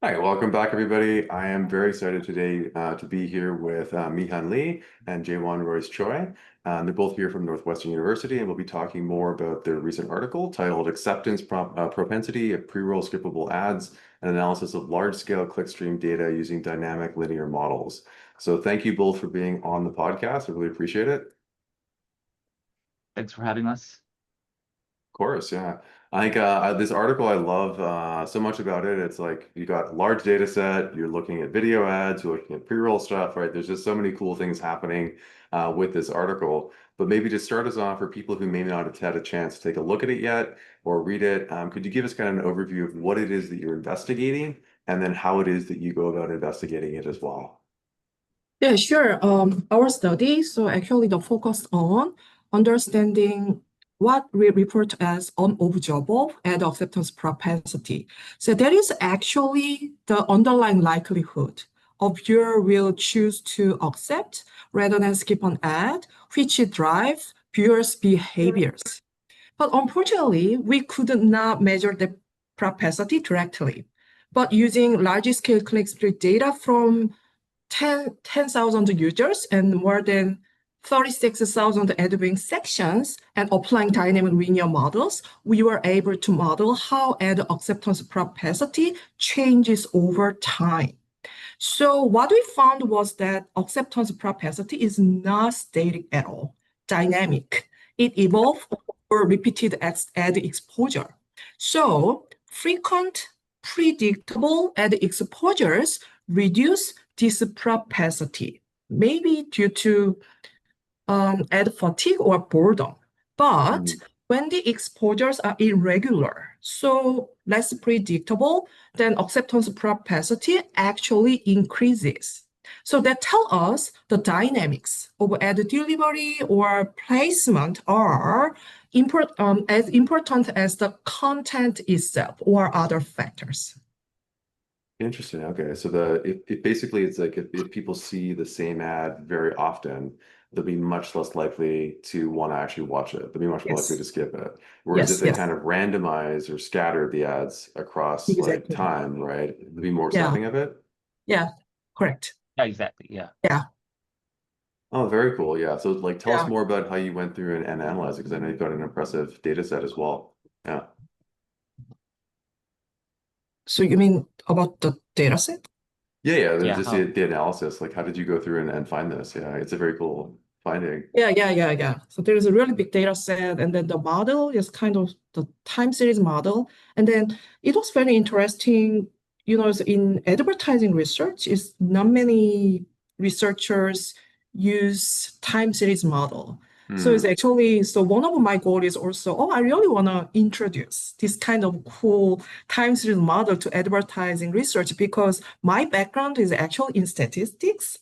Hi, welcome back, everybody. I am very excited today to be here with Hyun Lee and Jaewon Royce Choi. They're both here from Northwestern University, and we'll be talking more about their recent article titled Acceptance Propensity of Pre-roll Skippable Ads, an analysis of large-scale clickstream data using dynamic linear models. So thank you both for being on the podcast. I really appreciate it. Thanks for having us. Of course, yeah. I think this article I love so much about it. It's like you got large data set, you're looking at video ads, you're looking at pre-roll stuff, right? There's just so many cool things happening with this article. But maybe to start us off for people who may not have had a chance to take a look at it yet or read it, could you give us kind of an overview of what it is that you're investigating and then how it is that you go about investigating it as well? Yeah, sure. Our study, so actually the focus on understanding what we refer to as unobservable ad acceptance propensity. So that is actually the underlying likelihood of viewer will choose to accept rather than skip an ad, which drive viewers' behaviors. But unfortunately, we could not measure the propensity directly. But using large-scale click-through data from 10,000 users and more than 36,000 ad sections and applying dynamic linear models, we were able to model how ad acceptance propensity changes over time. So what we found was that acceptance propensity is not static at all, dynamic. It evolves over repeated ad exposure. So frequent, predictable ad exposures reduce this propensity, maybe due to ad fatigue or boredom. But when the exposures are irregular, so less predictable, then acceptance propensity actually increases. So that tells us the dynamics of ad delivery or placement are as important as the content itself or other factors. Interesting. Okay. So it basically it's like if people see the same ad very often, they'll be much less likely to want to actually watch it. They'll be much more likely to skip it. Whereas if they kind of randomize or scatter the ads across like time, right? They'll be more accepting of it. Yeah, correct. Yeah, exactly. Yeah. Yeah. Oh, very cool. Yeah. So like tell us more about how you went through and analyzed it, because I know you've got an impressive data set as well. Yeah. So you mean about the data set? Yeah. There's Yeah. just the analysis. Like how did you go through and find this? Yeah, it's a very cool finding. Yeah. So there is a really big data set, and then the model is kind of the time series model. And then it was very interesting, in advertising research, is not many researchers use time series model. So it's actually, so one of my goals is also, I really want to introduce this kind of cool time series model to advertising research because my background is actually in statistics.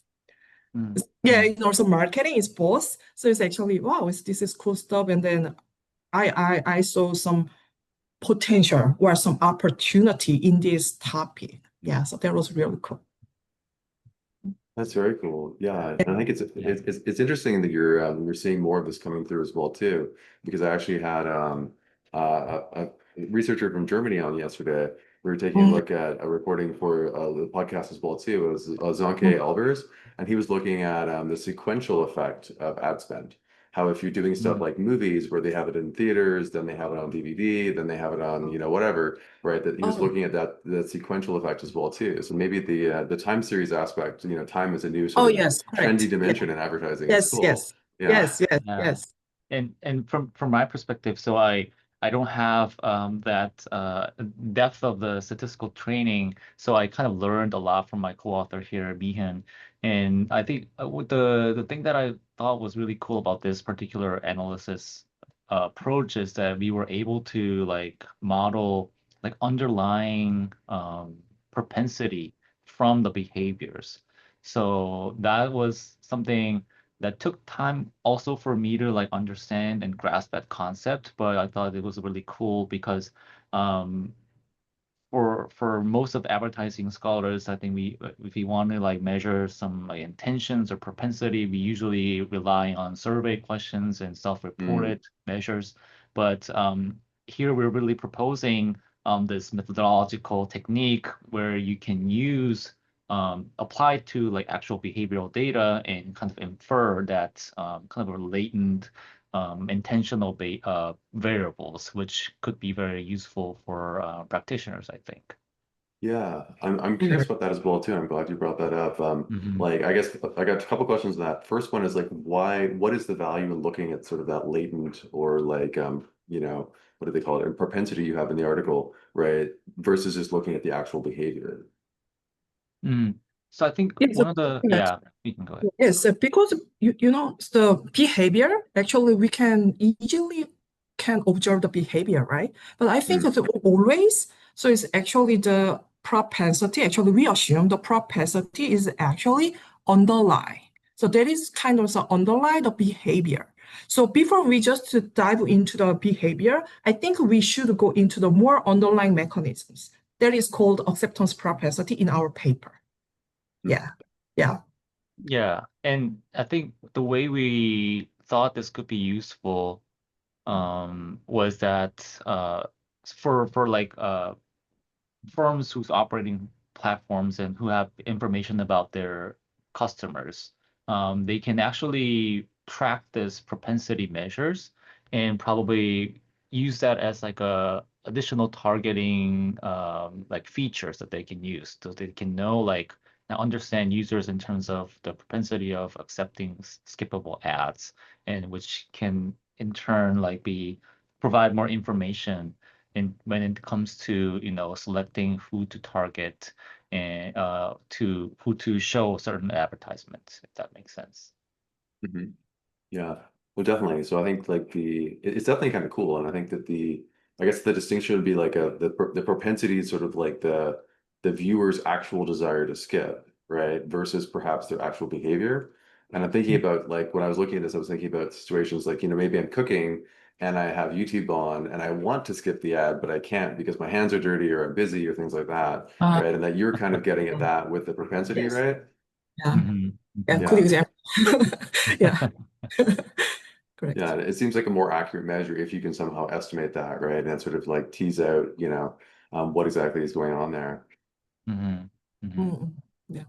Yeah, and also marketing is both. So it's actually, wow, this is cool stuff. And then I saw some potential or some opportunity in this topic. Yeah, so that was really cool. That's very cool. Yeah, and I think it's interesting that you're seeing more of this coming through as well too, because I actually had a researcher from Germany on yesterday. We were taking a look at a recording for the podcast as well too. It was Zonke Albers, and he was looking at the sequential effect of ad spend. How if you're doing stuff like movies where they have it in theaters, then they have it on DVD, then they have it on, whatever, right? That he was looking at the sequential effect as well too. So maybe the time series aspect, time is a new sort of trendy dimension in advertising. It's cool. Yes. And from my perspective, so I don't have that depth of the statistical training, so I kind of learned a lot from my co-author here, Mihyun. And I think the thing that I thought was really cool about this particular analysis approach is that we were able to like model like underlying propensity from the behaviors. So that was something that took time also for me to like understand and grasp that concept, but I thought it was really cool because um, for most of advertising scholars, I think if we want to like measure some like intentions or propensity, we usually rely on survey questions and self-reported measures. But here we're really proposing this methodological technique where you can use apply to like actual behavioral data and kind of infer that kind of a latent intentional variables, which could be very useful for practitioners, I think. Yeah, I'm curious about that as well too. I'm glad you brought that up. Mhm. Like I guess I got a couple questions on that. First one is like what is the value in looking at sort of that latent or like what do they call it? A propensity you have in the article, right? Versus just looking at the actual behavior. Mm. So I think Yes, one of the, yes. yeah, you can go ahead. Yes, because you know the behavior, actually we can easily can observe the behavior, right? But I think that always, so it's actually the propensity. Actually, we assume the propensity is actually underlie. So that is kind of the underlie the behavior. So before we just dive into the behavior, I think we should go into the more underlying mechanisms. That is called acceptance propensity in our paper. Yeah, yeah. Yeah, and I think the way we thought this could be useful was that for like firms who's operating platforms and who have information about their customers, they can actually track this propensity measures and probably use that as like a additional targeting like features that they can use so they can know like now understand users in terms of the propensity of accepting skippable ads, and which can in turn like be provide more information in when it comes to selecting who to target and to who to show certain advertisements, if that makes sense. Mhm. Yeah, well, definitely. So I think like it's definitely kind of cool, and I think that I guess the distinction would be like the propensity is sort of like the viewer's actual desire to skip, right, versus perhaps their actual behavior. And I'm thinking about like when I was looking at this, I was thinking about situations like maybe I'm cooking and I have YouTube on and I want to skip the ad, but I can't because my hands are dirty or I'm busy or things like that, Uh, right? And that you're kind of getting at that with the propensity, yes. right? Yeah. Mhm, Yeah. mhm. Good Yeah. example. Yeah. Yeah, Correct. and it seems like a more accurate measure if you can somehow estimate that, right? And sort of like tease out, what exactly is going on there. Mhm, mhm. Mm, yeah.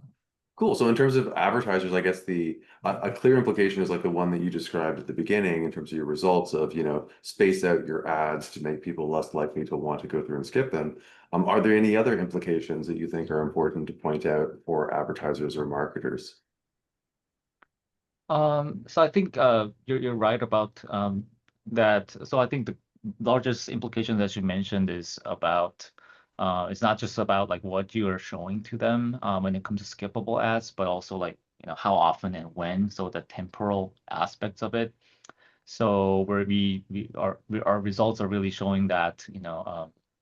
Cool. So in terms of advertisers, I guess a clear implication is like the one that you described at the beginning in terms of your results of, space out your ads to make people less likely to want to go through and skip them. Are there any other implications that you think are important to point out for advertisers or marketers? So I think you're right about that. So I think the largest implication that you mentioned is about it's not just about like what you are showing to them when it comes to skippable ads, but also like how often and when. So the temporal aspects of it. So where our results are really showing that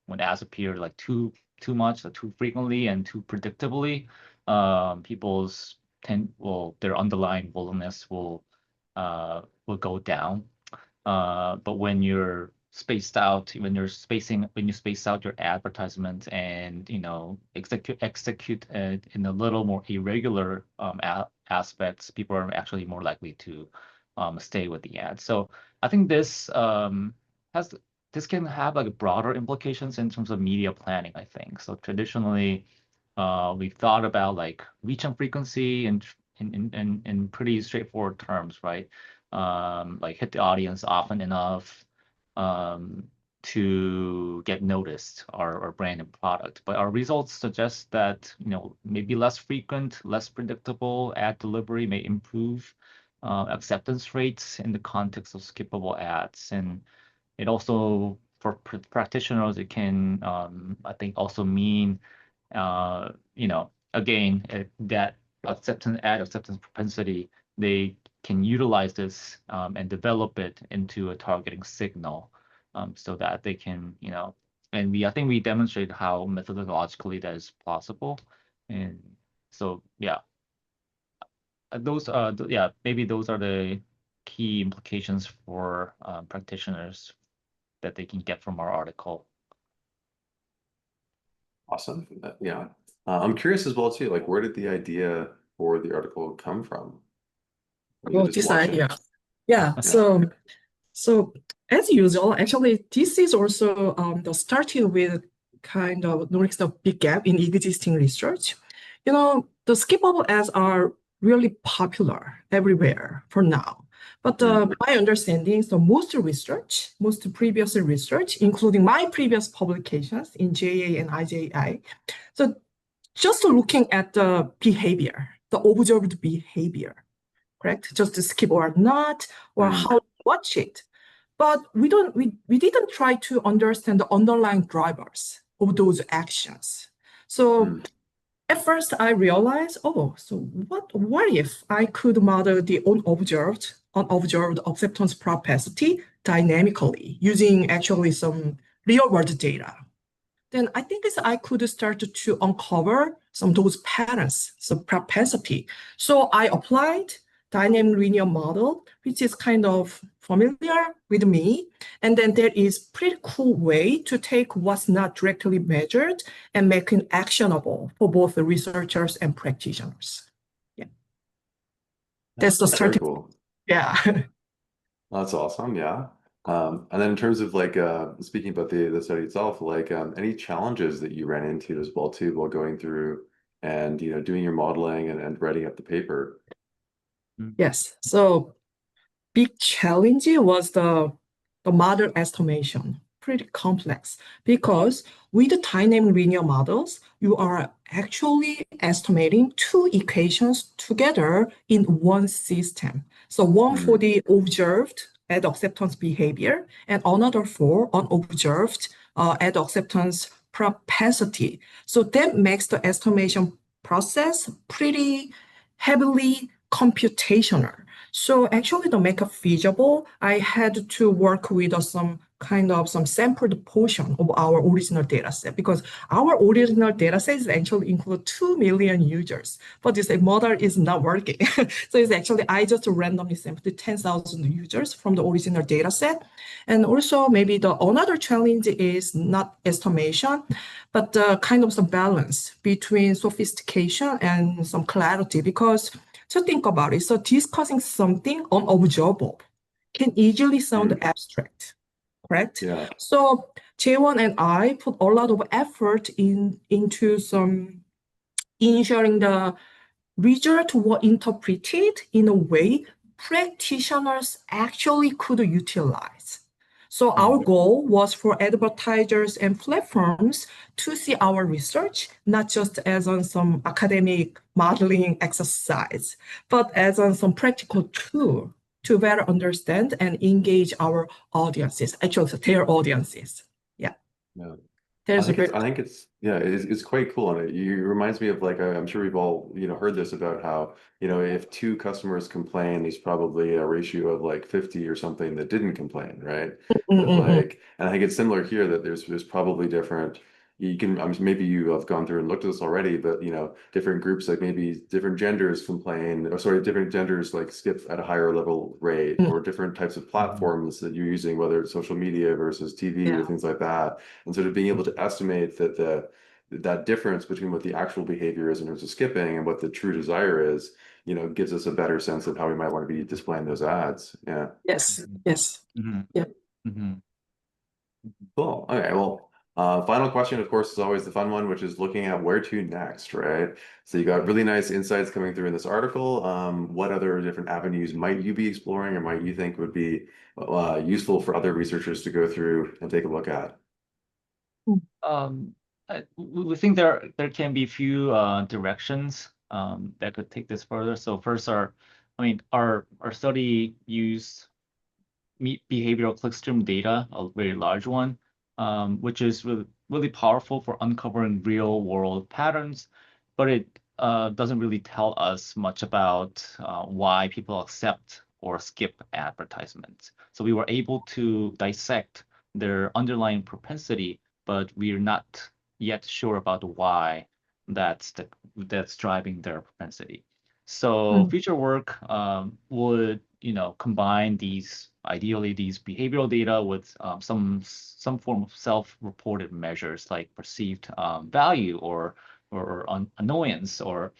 when ads appear like too much or too frequently and too predictably, people's their underlying willingness will go down. But when when you space out your advertisement and execute in a little more irregular aspects, people are actually more likely to stay with the ad. So I think has this can have like broader implications in terms of media planning, I think. So traditionally, we've thought about like reach and frequency in pretty straightforward terms, right? Like hit the audience often enough um, to get noticed our brand and product. But our results suggest that maybe less frequent, less predictable ad delivery may improve acceptance rates in the context of skippable ads. And it also, for practitioners, it can, I think, also mean, again, that ad acceptance propensity, they can utilize this and develop it into a targeting signal so that they can, and I think we demonstrated how methodologically that is possible. And so, yeah, maybe those are the key implications for practitioners that they can get from our article. Awesome. Yeah. I'm curious as well too, like where did the idea for the article come from? Was it Oh, just this idea. watching? Yeah. Yeah. So as usual, actually, this is also the started with kind of notice the big gap in existing research. The skippable ads are really popular everywhere for now. But my understanding, so most previous research, including my previous publications in JA and IJI, so just looking at the behavior, the observed behavior, correct? Just to skip or not, or how to watch it. But we didn't try to understand the underlying drivers of those actions. So at first I realized, so what if I could model the unobserved acceptance propensity dynamically using actually some real world data? Then I think I could start to uncover some of those patterns, some propensity. So I applied dynamic linear model, which is kind of familiar with me. And then there is pretty cool way to take what's not directly measured and make it actionable for both the researchers and practitioners. Yeah. That's the Very starting. cool. Yeah. That's awesome. Yeah. And then in terms of like speaking about the study itself, like any challenges that you ran into as well too while going through and doing your modeling and writing up the paper. Yes. So big challenge was the model estimation. Pretty complex because with the dynamic linear models, you are actually estimating two equations together in one system. So one for the observed ad acceptance behavior and another for unobserved ad acceptance propensity. So that makes the estimation process pretty heavily computational. So actually to make it feasible, I had to work with some sampled portion of our original data set because our original data set actually include 2 million users, but this model is not working. So it's actually, I just randomly sampled 10,000 users from the original data set. And also maybe the another challenge is not estimation, but kind of some balance between sophistication and some clarity because so think about it. So discussing something unobservable can easily sound abstract, correct? Yeah. So Jaewon and I put a lot of effort into some ensuring the results were interpreted in a way practitioners actually could utilize. So our goal was for advertisers and platforms to see our research, not just as on some academic modeling exercise, but as on some practical tool to better understand and engage our audiences, actually their audiences. Yeah. Yeah. I think it's quite cool, and it reminds me of like I'm sure we've all heard this about how if two customers complain, there's probably a ratio of like 50 or something that didn't complain, right? But like, and I think it's similar here that there's probably different. You can maybe you have gone through and looked at this already, but different groups like maybe different genders complain, or sorry, different genders like skip at a higher level rate, or different types of platforms that you're using, whether it's social media versus TV or things like that. And sort of being able to estimate that difference between what the actual behavior is in terms of skipping and what the true desire is, gives us a better sense of how we might want to be displaying those ads. Yeah. Yes. Yeah. Cool. Okay. Well, final question, of course, is always the fun one, which is looking at where to next, right? So you got really nice insights coming through in this article. What other different avenues might you be exploring or might you think would be useful for other researchers to go through and take a look at? We think there can be a few directions that could take this further. So first, our study used behavioral clickstream data, a very large one, which is really powerful for uncovering real world patterns, but it doesn't really tell us much about why people accept or skip advertisements. So we were able to dissect their underlying propensity, but we're not yet sure about why that's driving their propensity. So future work would combine ideally these behavioral data with some form of self-reported measures like perceived value or annoyance, or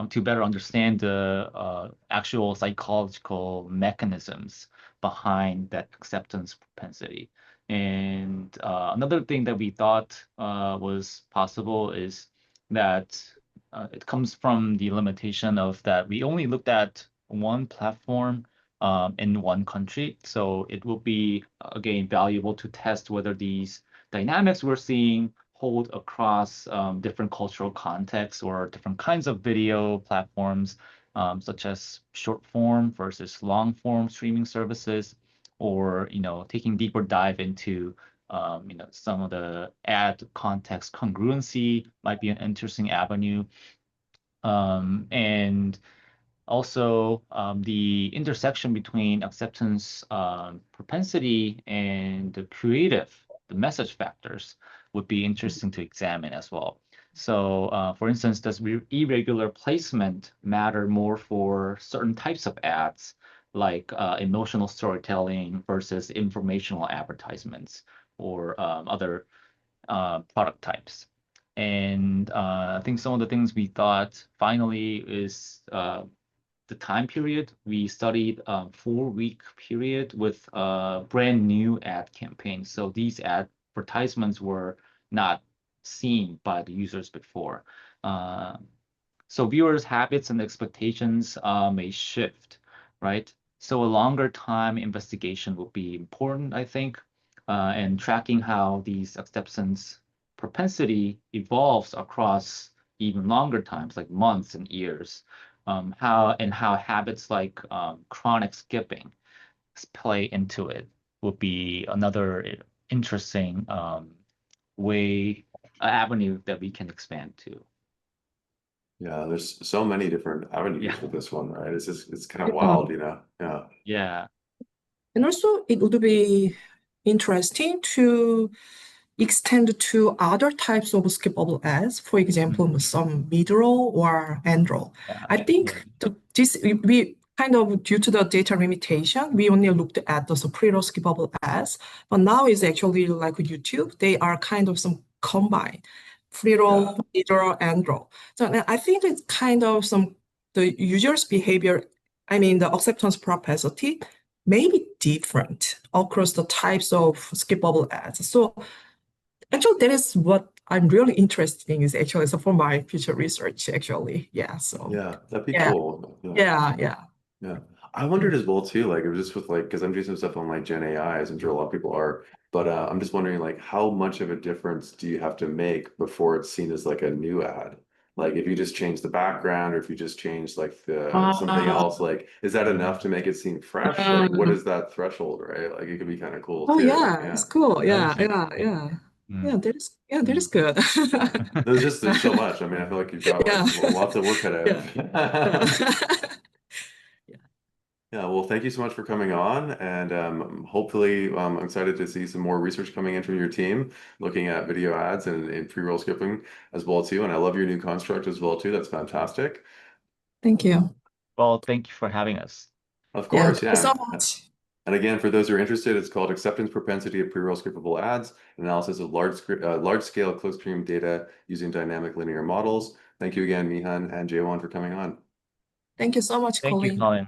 to better understand the actual psychological mechanisms behind that acceptance propensity. And another thing that we thought was possible is that it comes from the limitation of that we only looked at one platform in one country. So it will be, again, valuable to test whether these dynamics we're seeing hold across different cultural contexts or different kinds of video platforms, such as short form versus long form streaming services, or taking deeper dive into some of the ad context congruency might be an interesting avenue. And also, the intersection between acceptance propensity and the message factors would be interesting to examine as well. So, for instance, does irregular placement matter more for certain types of ads, like emotional storytelling versus informational advertisements or other product types? And I think some of the things we thought finally is the time period. We studied a 4-week period with brand new ad campaigns. So these advertisements were not seen by the users before. So viewers' habits and expectations may shift, right? So a longer time investigation will be important, I think, and tracking how these acceptance propensity evolves across even longer times, like months and years. How habits like chronic skipping play into it would be another interesting avenue that we can expand to. Yeah, there's so many different avenues Yeah. with this one, right? It's kind of Yeah. wild, you know? Yeah. Yeah. And also, it would be interesting to extend to other types of skippable ads, for example, some mid-roll or end-roll. Yeah, I think absolutely. we kind of, due to the data limitation, we only looked at the pre-roll skippable ads, but now is actually like YouTube, they are kind of some combined pre-roll, mid-roll, end-roll. So I think it's kind of the user's behavior, I mean, the acceptance propensity may be different across the types of skippable ads. So actually, that is what I'm really interested in is actually so for my future research, actually. Yeah. So Yeah, that'd be yeah, cool. yeah. I wondered as well too, like it was just with like, because I'm doing some stuff on like Gen AI, as I'm sure a lot of people are, but I'm just wondering like how much of a difference do you have to make before it's seen as like a new ad? Like if you just change the background or if you just change like the something Uh, else, like is that enough to make it seem fresh? Like what um, is that threshold, right? Like it could be kind of cool oh too. yeah, it's Yeah. cool. That Yeah, is yeah, interesting. yeah. Mm. That is Mm. good. There's so much. I mean, I feel like you've got like Yeah, lots of work cut yeah, out. yeah. Yeah, well, thank you so much for coming on, and hopefully, I'm excited to see some more research coming in from your team, looking at video ads and pre-roll skipping as well too. And I love your new construct as well too. That's fantastic. Thank you. Well, thank you for having us. Of Yeah, course, thank you so yeah. much. And again, for those who are interested, it's called Acceptance Propensity of Pre-roll Skippable Ads, Analysis of large-scale clickstream data using dynamic linear models. Thank you again, Mihan and Jaewon, for coming on. Thank you so much, Thank you, Colleen. Colin.